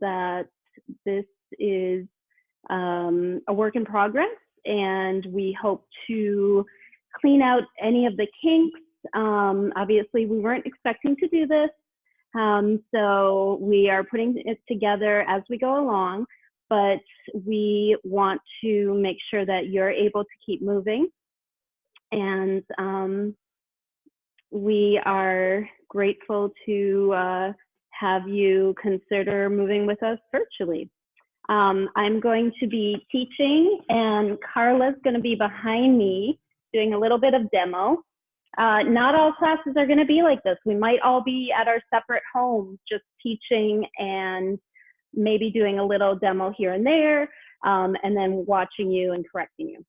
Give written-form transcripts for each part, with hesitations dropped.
that this is a work in progress, and we hope to clean out any of the kinks. Obviously, we weren't expecting to do this, so we are putting it together as we go along, but we want to make sure that you're able to keep moving. And we are grateful to have you consider moving with us virtually. I'm going to be teaching, and Carla's going to be behind me doing a little bit of demo. Not all classes are going to be like this. We might all be at our separate homes just teaching and maybe doing a little demo here and there, and then watching you and correcting you.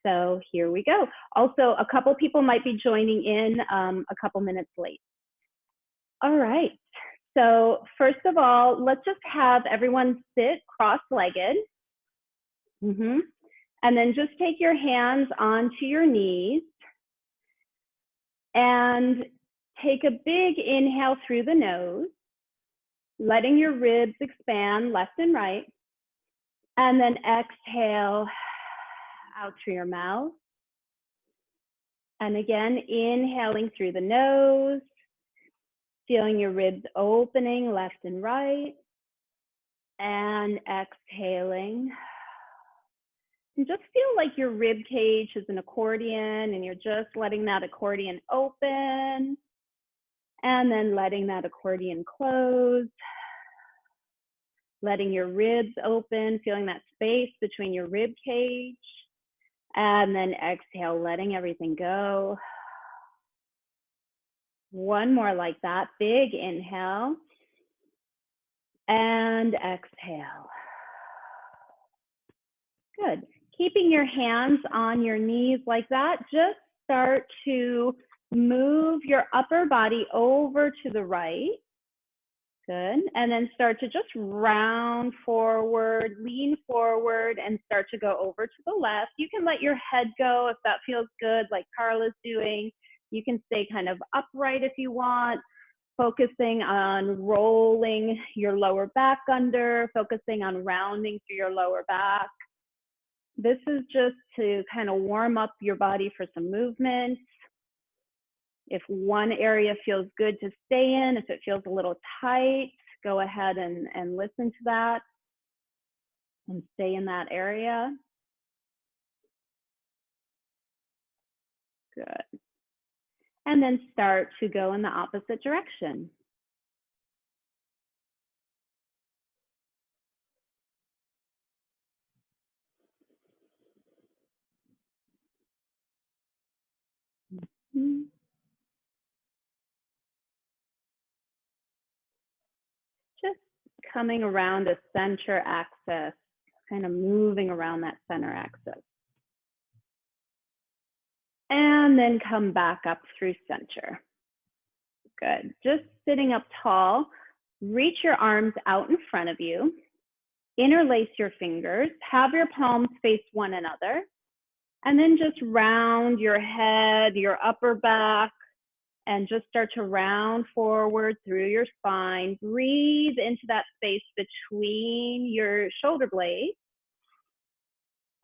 So here we go. Also, a couple people might be joining in a couple minutes late. All right. So first of all, let's just have everyone sit cross-legged. And then just take your hands onto your knees and take a big inhale through the nose, letting your ribs expand left and right. And then exhale out through your mouth. And again, inhaling through the nose, feeling your ribs opening left and right, and exhaling. And just feel like your rib cage is an accordion, and you're just letting that accordion open, and then letting that accordion close, letting your ribs open, feeling that space between your rib cage, and then exhale, letting everything go. One more like that, big inhale, and exhale. Good. Keeping your hands on your knees like that, just start to move your upper body over to the right. Good. And then start to just round forward, lean forward, and start to go over to the left. You can let your head go if that feels good, like Carla's doing. You can stay kind of upright if you want, focusing on rolling your lower back under, focusing on rounding through your lower back. This is just to kind of warm up your body for some movement. If one area feels good to stay in, if it feels a little tight, go ahead and listen to that and stay in that area. Good. And then start to go in the opposite direction. Just coming around a center axis, kind of moving around that center axis. And then come back up through center. Good. Just sitting up tall, reach your arms out in front of you, interlace your fingers, have your palms face one another, and then just round your head, your upper back, and just start to round forward through your spine. Breathe into that space between your shoulder blades,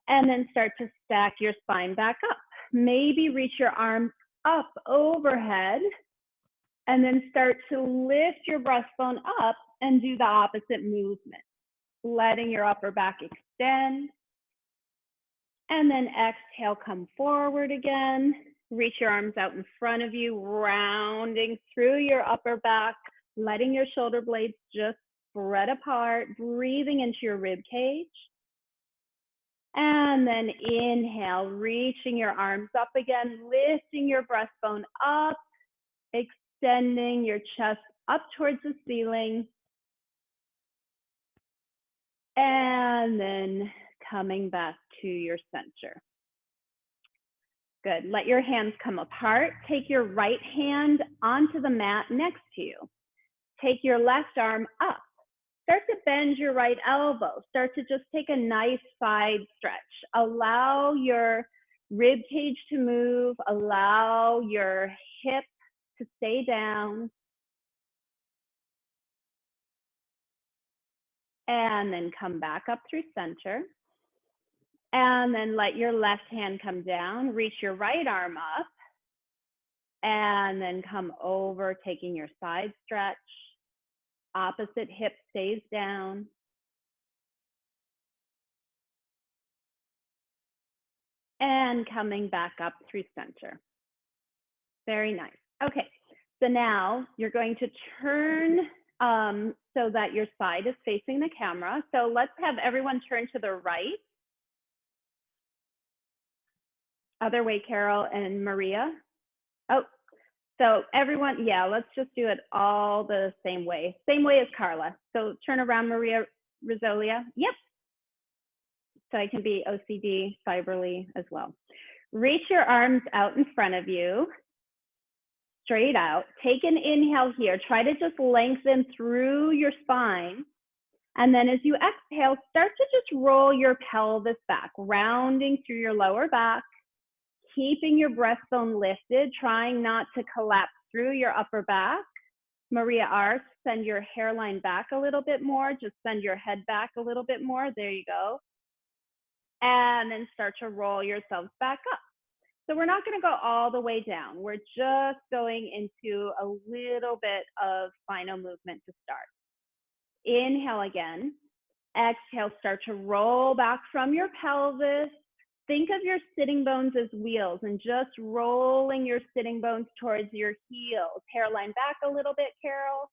and then start to stack your spine back up. Maybe reach your arms up overhead, and then start to lift your breastbone up and do the opposite movement, letting your upper back extend. And then exhale, come forward again. Reach your arms out in front of you, rounding through your upper back, letting your shoulder blades just spread apart, breathing into your rib cage. And then inhale, reaching your arms up again, lifting your breastbone up, extending your chest up towards the ceiling. And then coming back to your center. Good. Let your hands come apart. Take your right hand onto the mat next to you. Take your left arm up. Start to bend your right elbow. Start to just take a nice side stretch. Allow your rib cage to move. Allow your hip to stay down. And then come back up through center. And then let your left hand come down, reach your right arm up, and then come over, taking your side stretch. Opposite hip stays down. And coming back up through center. Very nice. Okay, so now you're going to turn so that your side is facing the camera. So let's have everyone turn to the right. Other way, Carol and Maria. Oh, so everyone, yeah, let's just do it all the same way as Carla. So turn around, Maria Risolia. Yep. So I can be OCD, fibrily as well. Reach your arms out in front of you, straight out. Take an inhale here. Try to just lengthen through your spine. And then as you exhale, start to just roll your pelvis back, rounding through your lower back, keeping your breastbone lifted, trying not to collapse through your upper back. Maria R, send your hairline back a little bit more. Just send your head back a little bit more. There you go. And then start to roll yourselves back up. So we're not going to go all the way down. We're just going into a little bit of final movement to start. Inhale again. Exhale, start to roll back from your pelvis. Think of your sitting bones as wheels and just rolling your sitting bones towards your heels. Hairline back a little bit, Carol.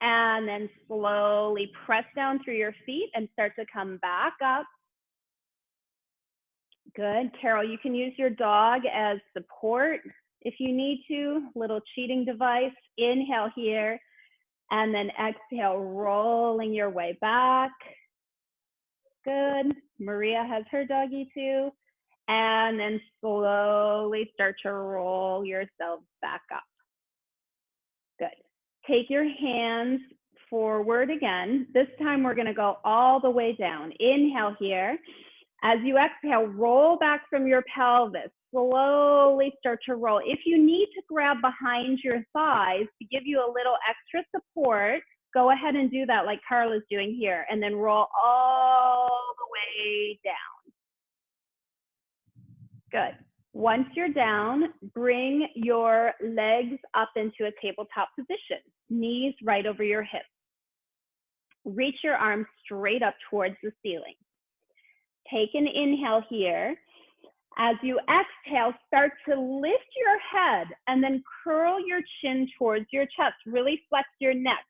And then slowly press down through your feet and start to come back up. Good. Carol, you can use your dog as support if you need to. Little cheating device. Inhale here. And then exhale, rolling your way back. Good. Maria has her doggy too. And then slowly start to roll yourselves back up. Good. Take your hands forward again. This time we're going to go all the way down. Inhale here. As you exhale, roll back from your pelvis. Slowly start to roll. If you need to grab behind your thighs to give you a little extra support, go ahead and do that like Carla's doing here, and then roll all the way down. Good. Once you're down, bring your legs up into a tabletop position, knees right over your hips. Reach your arms straight up towards the ceiling. Take an inhale here. As you exhale, start to lift your head and then curl your chin towards your chest. Really flex your neck.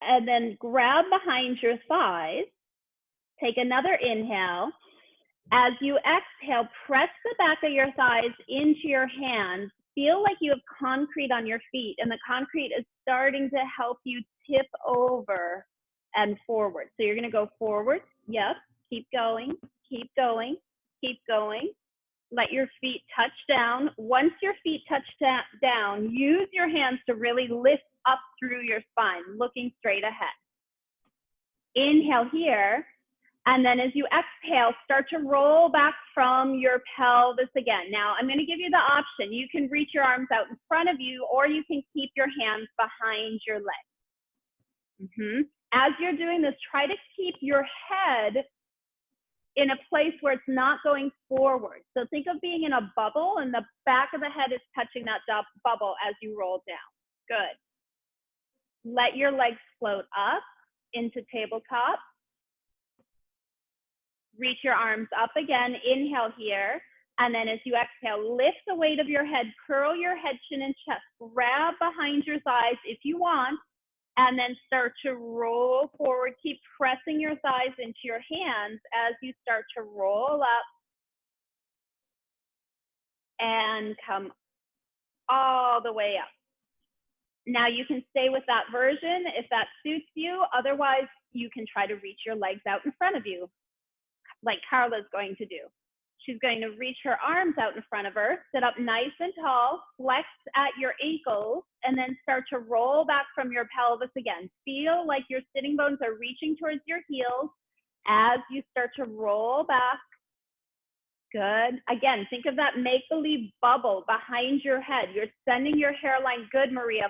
And then grab behind your thighs. Take another inhale. As you exhale, press the back of your thighs into your hands. Feel like you have concrete on your feet, and the concrete is starting to help you tip over and forward. So you're going to go forward. Yes. Keep going. Keep going. Keep going. Let your feet touch down. Once your feet touch down, use your hands to really lift up through your spine, looking straight ahead. Inhale here. And then as you exhale, start to roll back from your pelvis again. Now, I'm going to give you the option. You can reach your arms out in front of you, or you can keep your hands behind your legs. As you're doing this, try to keep your head in a place where it's not going forward. So think of being in a bubble and the back of the head is touching that bubble as you roll down. Good. Let your legs float up into tabletop. Reach your arms up again. Inhale here. And then as you exhale, lift the weight of your head, curl your head, chin, and chest. Grab behind your thighs if you want. And then start to roll forward. Keep pressing your thighs into your hands as you start to roll up and come all the way up. Now you can stay with that version if that suits you. Otherwise, you can try to reach your legs out in front of you, like Carla's going to do. She's going to reach her arms out in front of her, sit up nice and tall, flex at your ankles, and then start to roll back from your pelvis again. Feel like your sitting bones are reaching towards your heels as you start to roll back. Good. Again, think of that make-believe bubble behind your head. You're sending your hairline. Good, Maria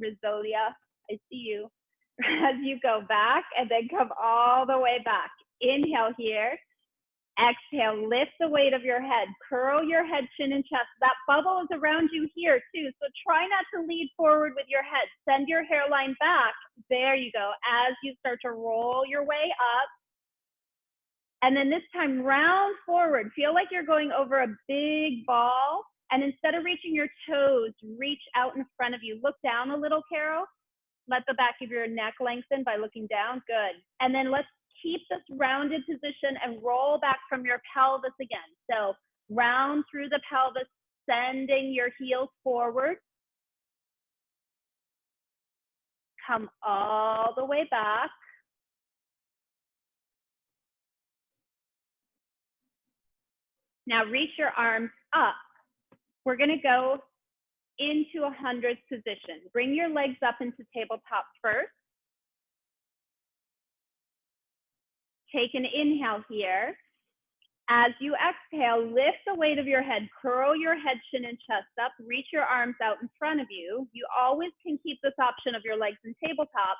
Risolia. I see you. as you go back, and then come all the way back. Inhale here. Exhale, lift the weight of your head. Curl your head, chin, and chest. That bubble is around you here too, so try not to lead forward with your head. Send your hairline back. There you go. As you start to roll your way up. And then this time, round forward. Feel like you're going over a big ball. And instead of reaching your toes, reach out in front of you. Look down a little, Carol. Let the back of your neck lengthen by looking down. Good. And then let's keep this rounded position and roll back from your pelvis again. So round through the pelvis, sending your heels forward. Come all the way back. Now reach your arms up. We're going to go into a 100th position. Bring your legs up into tabletop first. Take an inhale here. As you exhale, lift the weight of your head, curl your head, chin, and chest up, reach your arms out in front of you. You always can keep this option of your legs in tabletop.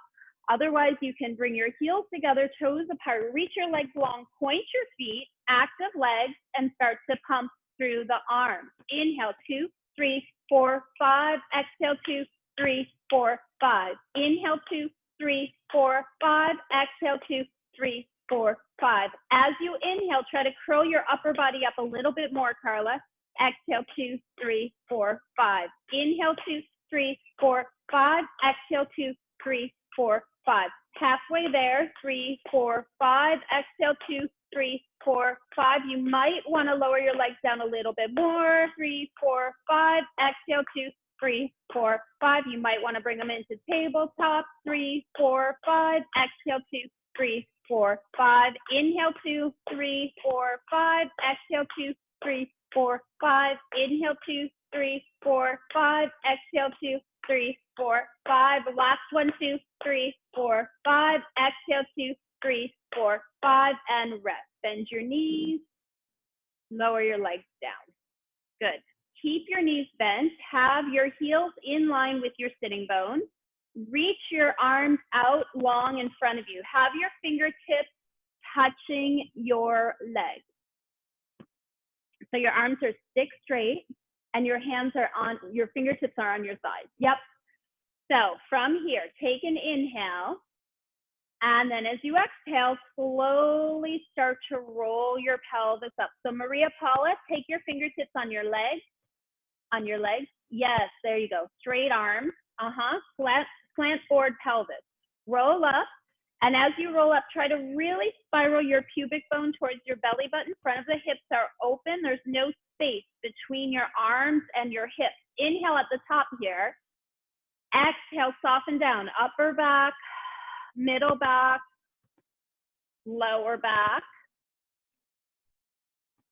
Otherwise, you can bring your heels together, toes apart, reach your legs long, point your feet, active legs, and start to pump through the arms. Inhale, 2, 3, 4, 5. Exhale, 2, 3, 4, 5. Inhale, 2, 3, 4, 5. Exhale, 2, 3, 4, 5. As you inhale, try to curl your upper body up a little bit more, Carla. Exhale, 2, 3, 4, 5. Inhale, 2, 3, 4, 5. Exhale, 2, 3, 4, 5. Halfway there, 3, 4, 5. Exhale, 2, 3, 4, 5. You might want to lower your legs down a little bit more. 3, 4, 5. Exhale, 2, 3, 4, 5. You might want to bring them into tabletop. 3, 4, 5. Exhale, 2, 3, 4, 5. Inhale, 2, 3, 4, 5. Exhale, 2, 3, 4, 5. Inhale, 2, 3, 4, 5. Exhale, 2, 3, 4, 5. Last one, 2, 3, 4, 5. Exhale, 2, 3, 4, 5. And rest. Bend your knees. Lower your legs down. Good. Keep your knees bent. Have your heels in line with your sitting bones. Reach your arms out long in front of you. Have your fingertips touching your legs. So your arms are stick straight and your hands are on, your fingertips are on your thighs. Yep. So from here, take an inhale. And then as you exhale, slowly start to roll your pelvis up. So Maria Paula, take your fingertips on your legs. On your legs. Yes, there you go. Straight arms. Slant forward pelvis. Roll up. And as you roll up, try to really spiral your pubic bone towards your belly button. Front of the hips are open. There's no space between your arms and your hips. Inhale at the top here. Exhale, soften down. Upper back, middle back, lower back.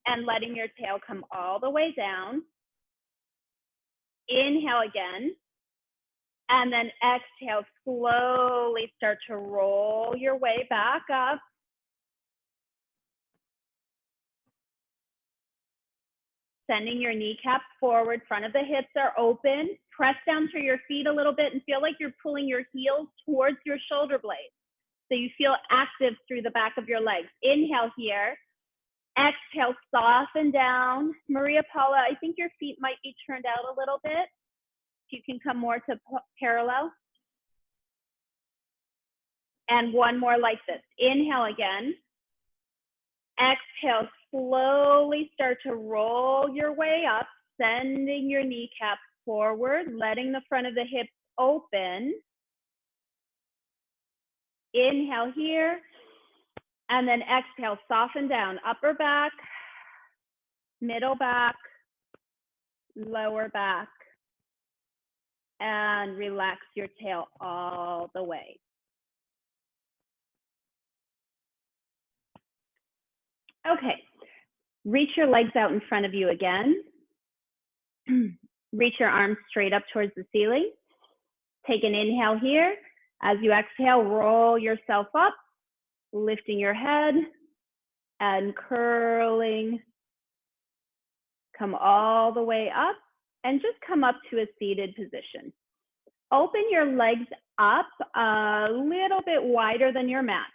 And letting your tail come all the way down. Inhale again. And then exhale, slowly start to roll your way back up. Sending your kneecaps forward, front of the hips are open. Press down through your feet a little bit and feel like you're pulling your heels towards your shoulder blades. So you feel active through the back of your legs. Inhale here. Exhale, soften down. Maria Paula, I think your feet might be turned out a little bit. You can come more to parallel. And one more like this. Inhale again. Exhale, slowly start to roll your way up, sending your kneecaps forward, letting the front of the hips open. Inhale here. And then exhale, soften down. Upper back, middle back, lower back. And relax your tail all the way. Okay, reach your legs out in front of you again. Reach your arms straight up towards the ceiling. Take an inhale here. As you exhale, roll yourself up, lifting your head and curling. Come all the way up and just come up to a seated position. Open your legs up a little bit wider than your mat.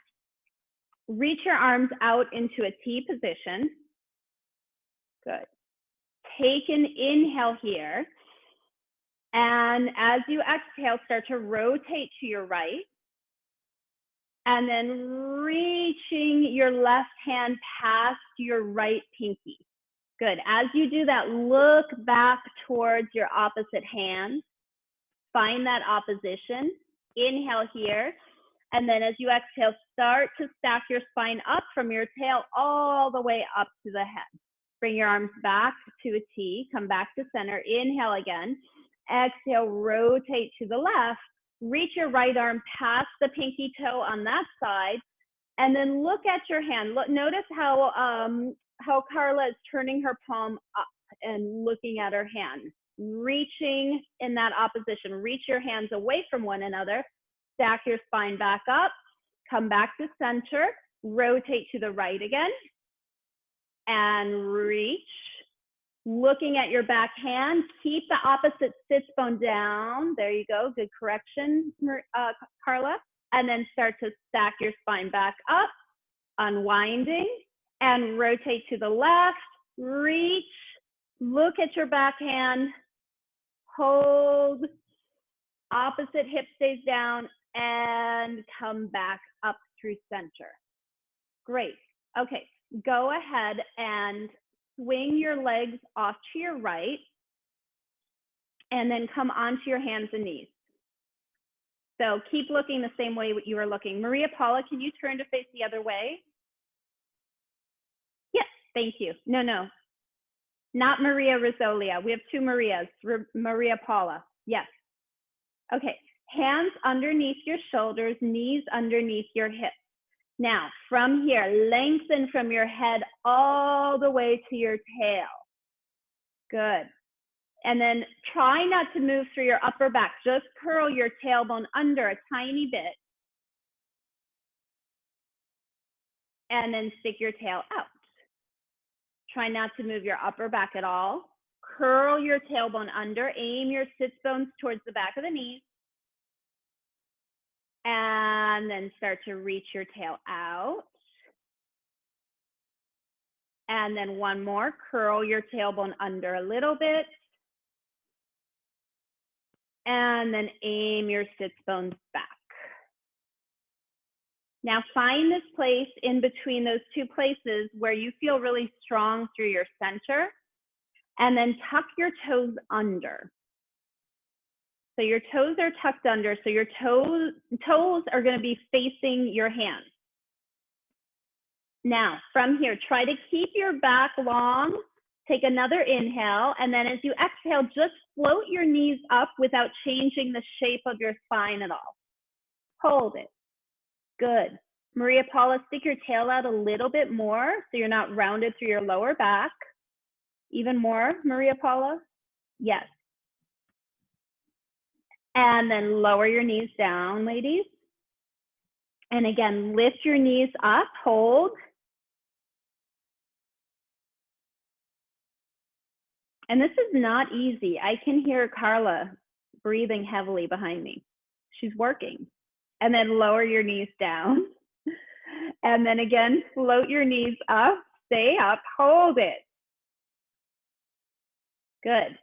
Reach your arms out into a T position. Good. Take an inhale here. And as you exhale, start to rotate to your right. And then reaching your left hand past your right pinky. Good. As you do that, look back towards your opposite hand. Find that opposition. Inhale here. And then as you exhale, start to stack your spine up from your tail all the way up to the head. Bring your arms back to a T. Come back to center. Inhale again. Exhale, rotate to the left. Reach your right arm past the pinky toe on that side. And then look at your hand. Look, notice how Carla is turning her palm up and looking at her hand. Reaching in that opposition. Reach your hands away from one another. Stack your spine back up. Come back to center. Rotate to the right again. And reach. Looking at your back hand. Keep the opposite sits bone down. There you go. Good correction, Carla. And then start to stack your spine back up. Unwinding. And rotate to the left. Reach. Look at your back hand. Hold. Opposite hip stays down. And come back up through center. Great. Okay, go ahead and swing your legs off to your right and then come onto your hands and knees. So keep looking the same way you were looking. Maria Paula, can you turn to face the other way? Yes, thank you. No, not Maria Risolia. We have two Marias, Maria Paula. Yes. Okay, hands underneath your shoulders, knees underneath your hips. Now, from here, lengthen from your head all the way to your tail. Good. And then try not to move through your upper back. Just curl your tailbone under a tiny bit. And then stick your tail out. Try not to move your upper back at all. Curl your tailbone under. Aim your sits bones towards the back of the knees. And then start to reach your tail out. And then one more, curl your tailbone under a little bit. And then aim your sits bones back. Now find this place in between those two places where you feel really strong through your center. And then tuck your toes under. So your toes are tucked under, so your toes are going to be facing your hands. Now, from here, try to keep your back long. Take another inhale, and then as you exhale, just float your knees up without changing the shape of your spine at all. Hold it. Good. Maria Paula, stick your tail out a little bit more so you're not rounded through your lower back. Even more, Maria Paula? Yes. And then lower your knees down, ladies. And again, lift your knees up, hold. And this is not easy. I can hear Carla breathing heavily behind me. She's working. And then lower your knees down. And then again, float your knees up, stay up, hold it. Good.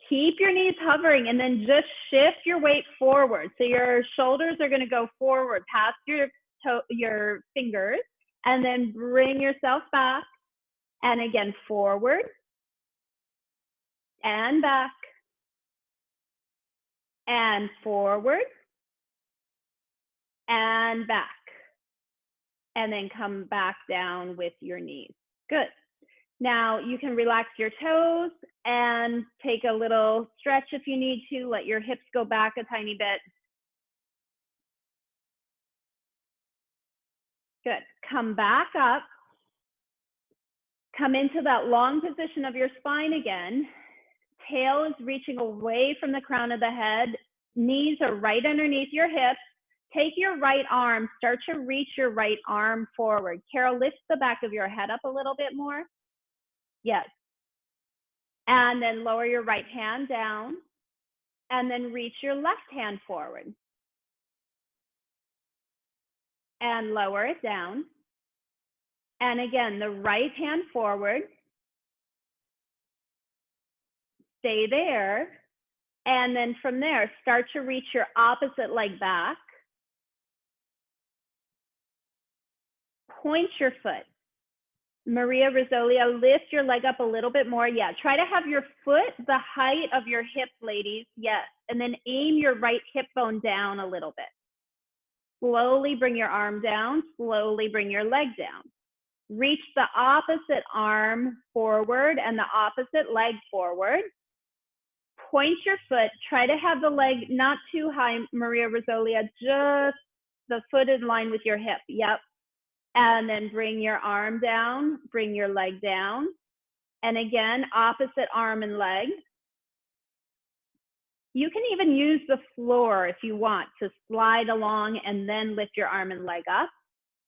Keep your knees hovering and then just shift your weight forward. So your shoulders are going to go forward past your fingers, and then bring yourself back. And again, forward and back and forward and back. And then come back down with your knees. Good. Now you can relax your toes and take a little stretch if you need to. Let your hips go back a tiny bit. Good. Come back up. Come into that long position of your spine again. Tail is reaching away from the crown of the head. Knees are right underneath your hips. Take your right arm. Start to reach your right arm forward. Carol, lift the back of your head up a little bit more. Yes. And then lower your right hand down. And then reach your left hand forward. and lower it down. And again, the right hand forward. Stay there. And then from there, start to reach your opposite leg back. Point your foot. Maria Rosalia, lift your leg up a little bit more. Yeah, try to have your foot the height of your hip, ladies. Yes, and then aim your right hip bone down a little bit. Slowly bring your arm down. Slowly bring your leg down. Reach the opposite arm forward and the opposite leg forward. Point your foot. Try to have the leg not too high, Maria Rosalia, just the foot in line with your hip. Yep. And then bring your arm down, bring your leg down. And again, opposite arm and leg. You can even use the floor if you want to slide along and then lift your arm and leg up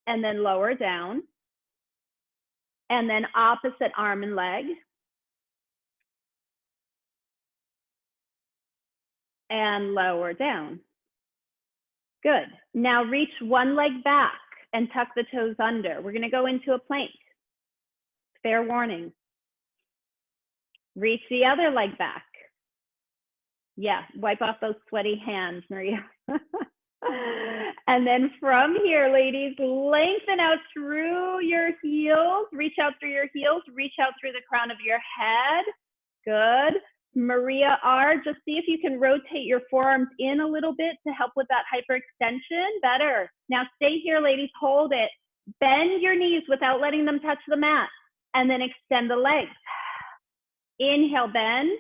and then lower down. And then opposite arm and leg. And lower down. Good. Now reach one leg back and tuck the toes under. We're going to go into a plank. Fair warning. Reach the other leg back. Yeah, wipe off those sweaty hands, Maria. And then from here, ladies, lengthen out through your heels. Reach out through your heels. Reach out through the crown of your head. Good. Maria R, just see if you can rotate your forearms in a little bit to help with that hyperextension. Better. Now stay here, ladies. Hold it. Bend your knees without letting them touch the mat. And then extend the legs. Inhale, bend.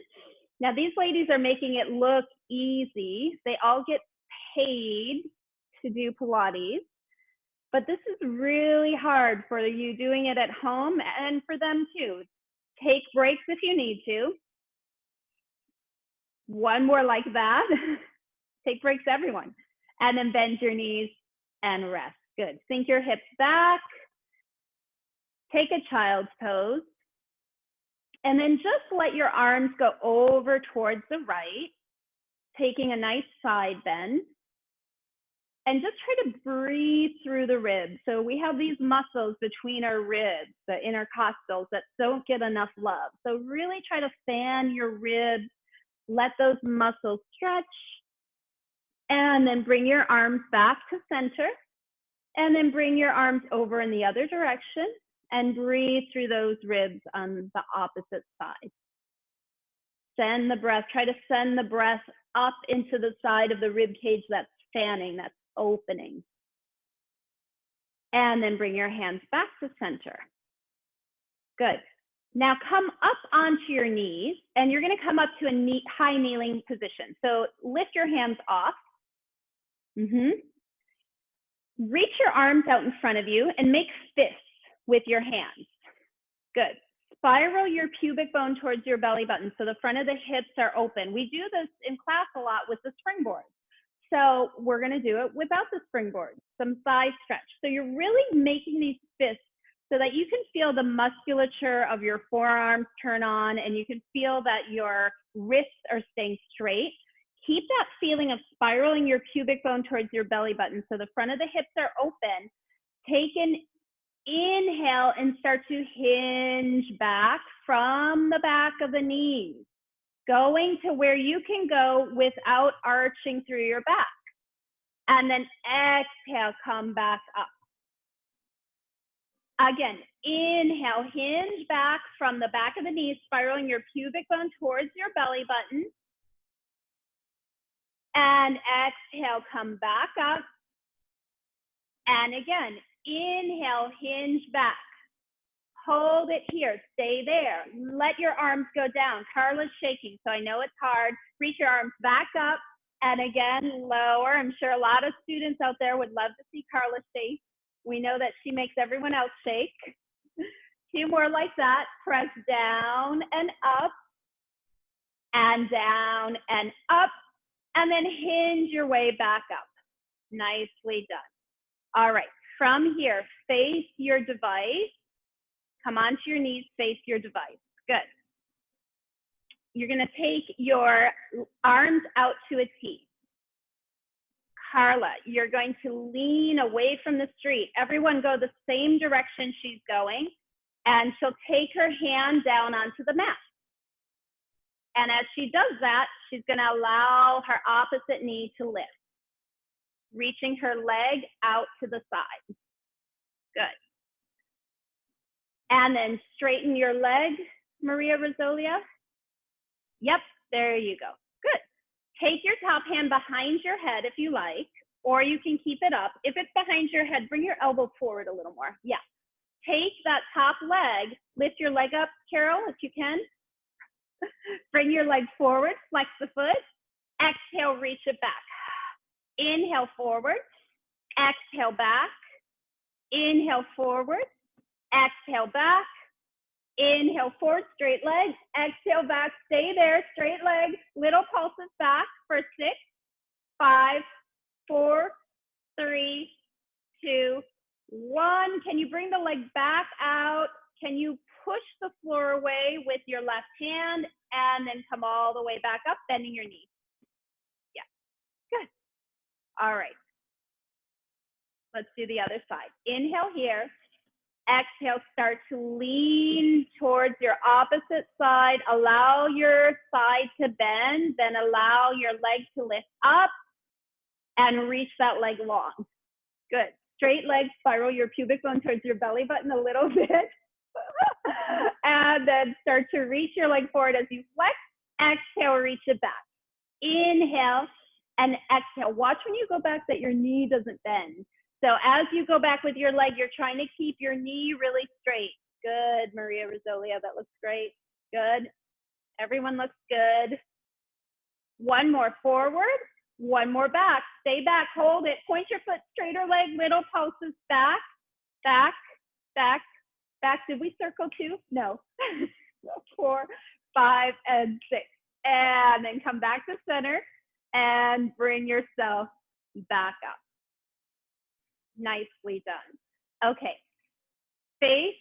Now these ladies are making it look easy. They all get paid to do Pilates. But this is really hard for you doing it at home and for them too. Take breaks if you need to. One more like that. Take breaks, everyone. And then bend your knees and rest. Good. Sink your hips back. Take a child's pose. And then just let your arms go over towards the right, taking a nice side bend. And just try to breathe through the ribs. So we have these muscles between our ribs, the intercostals, that don't get enough love. So really try to fan your ribs. Let those muscles stretch. And then bring your arms back to center. And then bring your arms over in the other direction. And breathe through those ribs on the opposite side. Send the breath. Try to send the breath up into the side of the rib cage that's fanning, that's opening. And then bring your hands back to center. Good. Now come up onto your knees, and you're going to come up to a high kneeling position. So lift your hands off. Reach your arms out in front of you and make fists with your hands. Good. Spiral your pubic bone towards your belly button so the front of the hips are open. We do this in class a lot with the springboard. So we're going to do it without the springboard, some thigh stretch. So you're really making these fists so that you can feel the musculature of your forearms turn on, and you can feel that your wrists are staying straight. Keep that feeling of spiraling your pubic bone towards your belly button so the front of the hips are open. Take an inhale and start to hinge back from the back of the knees, going to where you can go without arching through your back. And then exhale, come back up. Again, inhale, hinge back from the back of the knees, spiraling your pubic bone towards your belly button. And exhale, come back up. And again, inhale, hinge back. Hold it here, stay there. Let your arms go down. Carla's shaking, so I know it's hard. Reach your arms back up, and again, lower. I'm sure a lot of students out there would love to see Carla shake. We know that she makes everyone else shake. 2 more like that. Press down and up, and down and up, and then hinge your way back up. Nicely done. All right, from here, face your device. Come onto your knees, face your device. Good. You're going to take your arms out to a T. Carla, you're going to lean away from the street. Everyone go the same direction she's going, and she'll take her hand down onto the mat. And as she does that, she's going to allow her opposite knee to lift, reaching her leg out to the side. Good. And then straighten your leg, Maria Rosalia. Yep, there you go. Good. Take your top hand behind your head if you like, or you can keep it up. If it's behind your head, bring your elbow forward a little more. Yeah. Take that top leg, lift your leg up, Carol, if you can. Bring your leg forward, flex the foot. Exhale, reach it back. Inhale forward, exhale back. Inhale forward, exhale back. Inhale forward, straight legs. Exhale back, stay there, straight legs. Little pulses back for 6, 5, 4, 3, 2, 1. Can you bring the leg back out? Can you push the floor away with your left hand and then come all the way back up, bending your knees? Yeah, good. All right. Let's do the other side. Inhale here. Exhale, start to lean towards your opposite side. Allow your side to bend, then allow your leg to lift up and reach that leg long. Good. Straight leg, spiral your pubic bone towards your belly button a little bit. And then start to reach your leg forward as you flex. Exhale, reach it back. Inhale and exhale. Watch when you go back that your knee doesn't bend. So as you go back with your leg, you're trying to keep your knee really straight. Good, Maria Rosalia, that looks great. Good. Everyone looks good. One more forward, one more back. Stay back, hold it. Point your foot, straighter leg, little pulses back, back, back, back. Did we circle 2? No. 4, 5, and 6. And then come back to center and bring yourself back up. Nicely done. Okay, face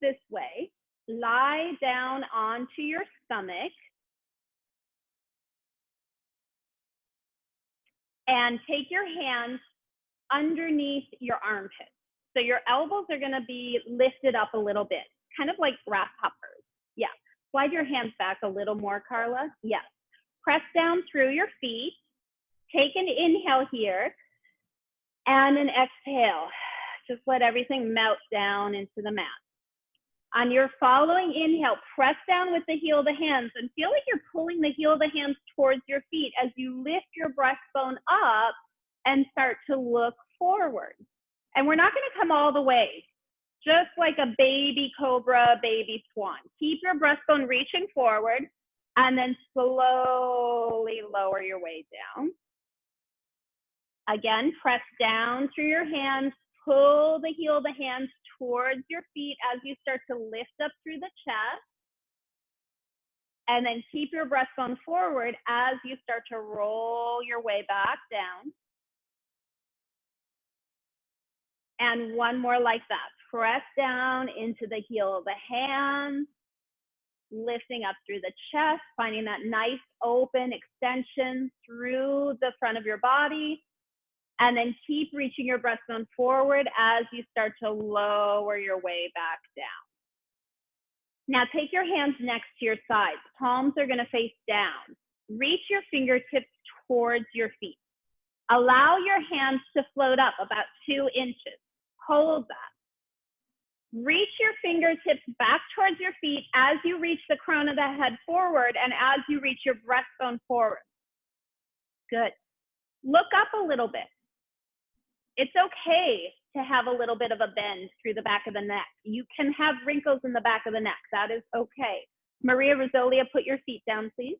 this way, lie down onto your stomach, and take your hands underneath your armpits. So your elbows are gonna be lifted up a little bit, kind of like grasshoppers. Yeah, slide your hands back a little more, Carla. Yes, press down through your feet, take an inhale here, and an exhale. Just let everything melt down into the mat. On your following inhale, press down with the heel of the hands and feel like you're pulling the heel of the hands towards your feet as you lift your breastbone up and start to look forward. And we're not going to come all the way, just like a baby cobra, baby swan. Keep your breastbone reaching forward and then slowly lower your way down. Again, press down through your hands, pull the heel of the hands towards your feet as you start to lift up through the chest. And then keep your breastbone forward as you start to roll your way back down. And one more like that. Press down into the heel of the hands, lifting up through the chest, finding that nice open extension through the front of your body. And then keep reaching your breastbone forward as you start to lower your way back down. Now take your hands next to your sides. Palms are gonna face down. Reach your fingertips towards your feet. Allow your hands to float up about 2 inches. Hold that. Reach your fingertips back towards your feet as you reach the crown of the head forward and as you reach your breastbone forward. Good. Look up a little bit. It's okay to have a little bit of a bend through the back of the neck. You can have wrinkles in the back of the neck. That is okay. Maria Rosalia, put your feet down, please.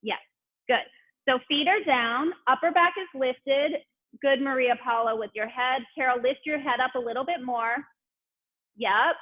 Yes, good. So feet are down, upper back is lifted. Good, Maria Paula, with your head. Carol, lift your head up a little bit more. Yep.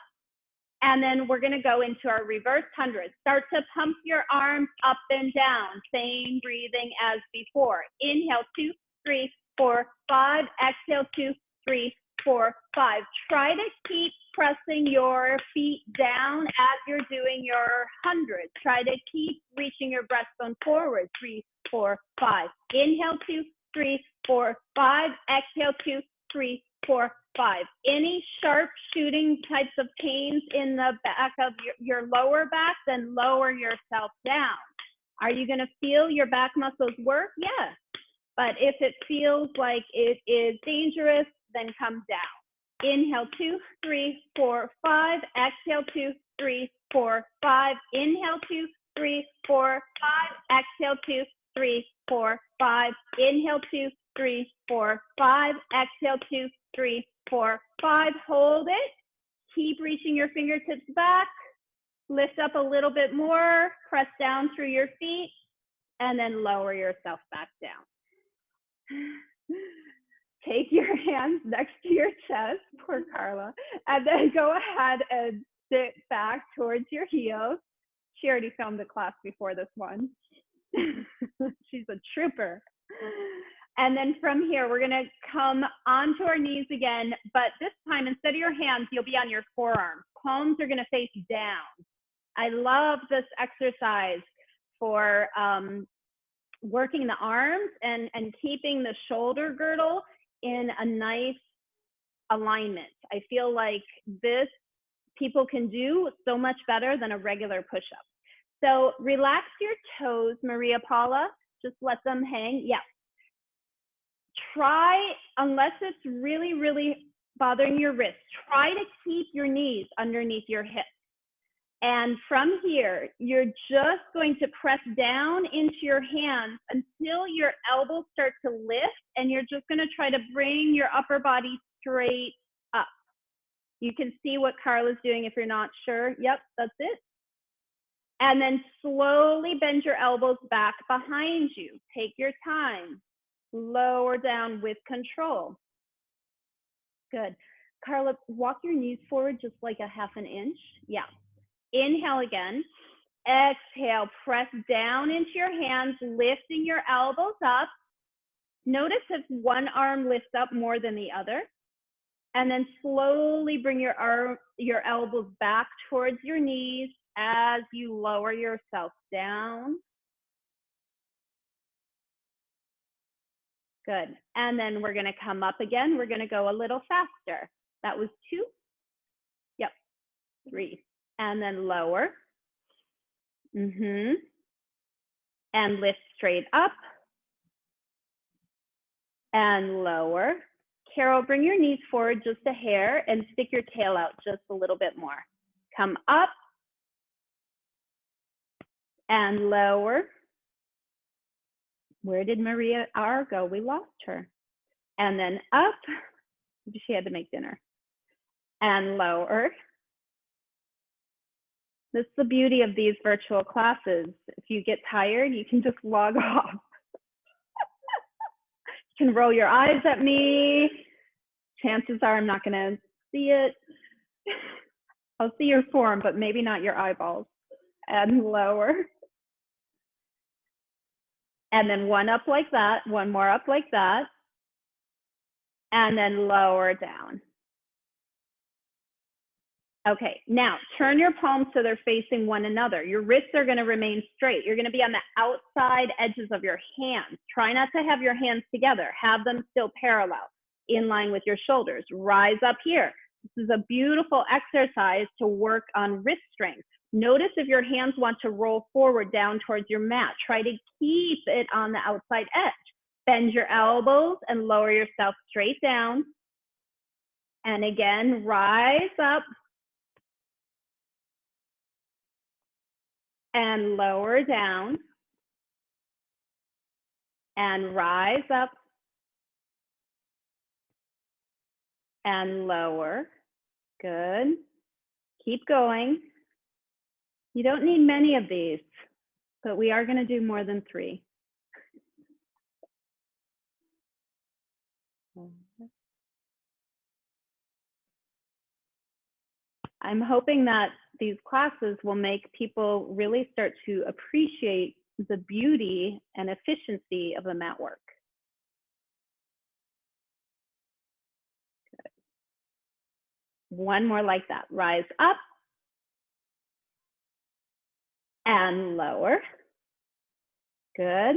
And then we're gonna go into our reverse 100. Start to pump your arms up and down. Same breathing as before. Inhale, 2, 3, 4, 5. Exhale, 2, 3, 4, 5. Try to keep pressing your feet down as you're doing your 100. Try to keep reaching your breastbone forward. 3, 4, 5. Inhale, 2, 3, 4, 5. Exhale, 2, 3, 4, 5. Any sharp shooting types of pains in the back of your lower back, then lower yourself down. Are you going to feel your back muscles work? Yes. But if it feels like it is dangerous, then come down. Inhale, 2, 3, 4, 5. Exhale, 2, 3, 4, 5. Inhale, 2, 3, 4, 5. Exhale, 2, 3, 4, 5. Inhale, 2, 3, 4, 5. Exhale, 2, 3, 4, 5. Hold it. Keep reaching your fingertips back. Lift up a little bit more. Press down through your feet. And then lower yourself back down. Take your hands next to your chest, poor Carla, and then go ahead and sit back towards your heels. She already filmed a class before this one. She's a trooper. And then from here, we're gonna come onto our knees again, but this time, instead of your hands, you'll be on your forearms. Palms are gonna face down. I love this exercise for working the arms and keeping the shoulder girdle in a nice alignment. I feel like this people can do so much better than a regular push-up. So relax your toes, Maria Paula, just let them hang. Yeah. Try, unless it's really, really bothering your wrist, try to keep your knees underneath your hips. And from here, you're just going to press down into your hands until your elbows start to lift, and you're just going to try to bring your upper body straight up. You can see what Carla's doing if you're not sure. Yep, that's it. And then slowly bend your elbows back behind you. Take your time. Lower down with control. Good. Carla, walk your knees forward just like a ½ inch. Yeah. Inhale again. Exhale, press down into your hands, lifting your elbows up. Notice if one arm lifts up more than the other. And then slowly bring your elbows back towards your knees as you lower yourself down. Good. And then we're going to come up again. We're going to go a little faster. That was 2. Yep. 3. And then lower. And lift straight up. And lower. Carol, bring your knees forward just a hair and stick your tail out just a little bit more. Come up. And lower. Where did Maria R go? We lost her. And then up. She had to make dinner. And lower. This is the beauty of these virtual classes. If you get tired, you can just log off. You can roll your eyes at me. Chances are I'm not going to see it. I'll see your form, but maybe not your eyeballs. And lower. And then one up like that, one more up like that. And then lower down. Okay, now turn your palms so they're facing one another. Your wrists are going to remain straight. You're going to be on the outside edges of your hands. Try not to have your hands together. Have them still parallel, in line with your shoulders. Rise up here. This is a beautiful exercise to work on wrist strength. Notice if your hands want to roll forward down towards your mat. Try to keep it on the outside edge. Bend your elbows and lower yourself straight down. And again, rise up. And lower down. And rise up. And lower. Good. Keep going. You don't need many of these, but we are going to do more than 3. I'm hoping that these classes will make people really start to appreciate the beauty and efficiency of the mat work. Good. One more like that. Rise up and lower. Good.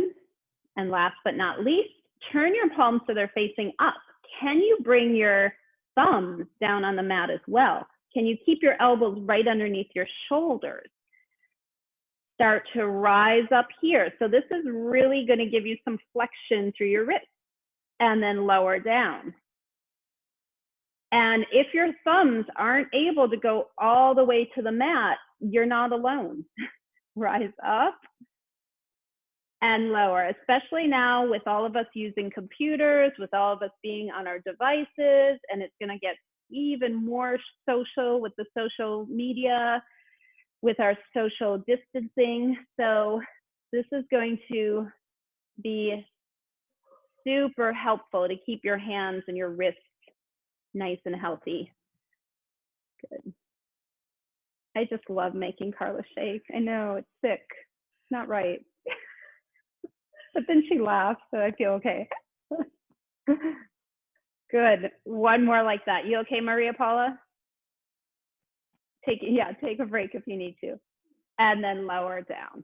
And last but not least, turn your palms so they're facing up. Can you bring your thumbs down on the mat as well? Can you keep your elbows right underneath your shoulders? Start to rise up here. So this is really going to give you some flexion through your wrists, and then lower down. And if your thumbs aren't able to go all the way to the mat, you're not alone. Rise up and lower, especially now with all of us using computers, with all of us being on our devices, and it's going to get even more social with the social media, with our social distancing. So this is going to be super helpful to keep your hands and your wrists nice and healthy. Good. I just love making Carla shake. I know it's sick, it's not right. But then she laughs, so I feel okay. Good. One more like that. You okay, Maria Paula? Take a break if you need to. And then lower down.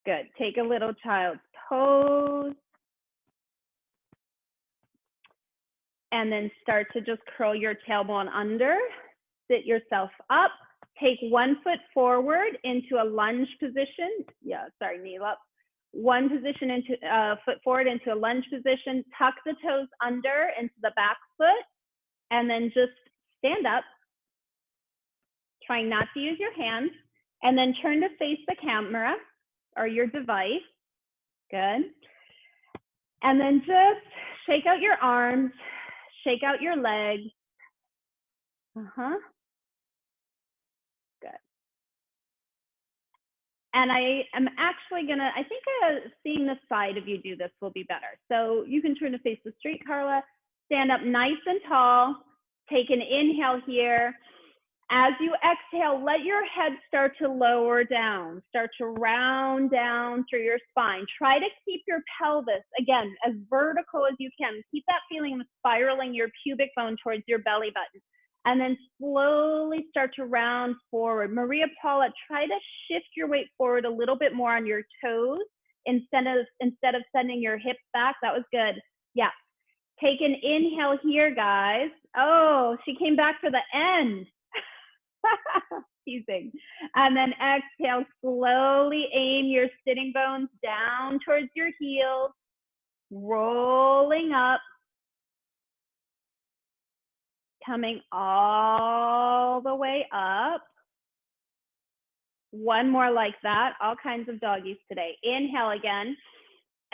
Good. Take a little child's pose. And then start to just curl your tailbone under. Sit yourself up. Take 1 foot forward into a lunge position. Knee up. One position into foot forward into a lunge position. Tuck the toes under into the back foot. And then just stand up. Trying not to use your hands. And then turn to face the camera or your device. Good. And then just shake out your arms. Shake out your legs. Good. And I am actually gonna, I think seeing the side of you do this will be better. So you can turn to face the street, Carla. Stand up nice and tall. Take an inhale here. As you exhale, let your head start to lower down. Start to round down through your spine. Try to keep your pelvis, again, as vertical as you can. Keep that feeling of spiraling your pubic bone towards your belly button. And then slowly start to round forward. Maria Paula, try to shift your weight forward a little bit more on your toes instead of sending your hips back. That was good. Yeah. Take an inhale here, guys. Oh, she came back for the end. Teasing. And then exhale, slowly aim your sitting bones down towards your heels, rolling up, coming all the way up. One more like that. All kinds of doggies today. Inhale again.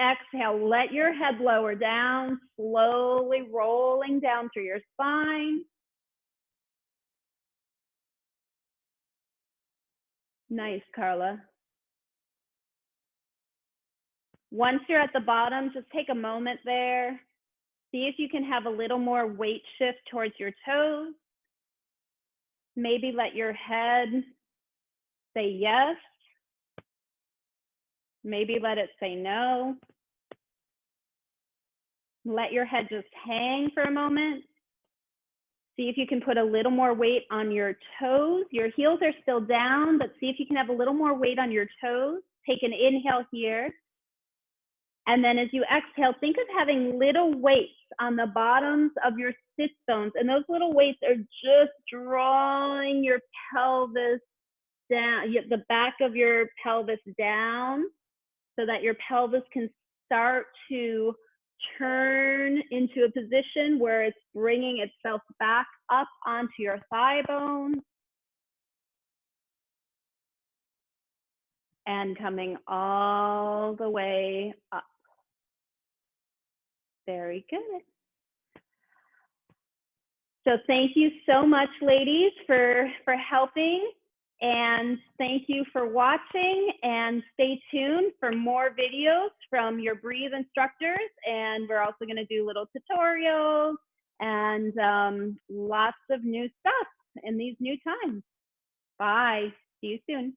Exhale, let your head lower down, slowly rolling down through your spine. Nice, Carla. Once you're at the bottom, just take a moment there. See if you can have a little more weight shift towards your toes. Maybe let your head say yes. Maybe let it say no. Let your head just hang for a moment. See if you can put a little more weight on your toes. Your heels are still down, but see if you can have a little more weight on your toes. Take an inhale here. And then as you exhale, think of having little weights on the bottoms of your sit bones. And those little weights are just drawing your pelvis down, the back of your pelvis down, so that your pelvis can start to turn into a position where it's bringing itself back up onto your thigh bone and coming all the way up. Very good. So thank you so much, ladies, for helping. And thank you for watching, and stay tuned for more videos from your Breathe instructors. And we're also going to do little tutorials and lots of new stuff in these new times. Bye. See you soon.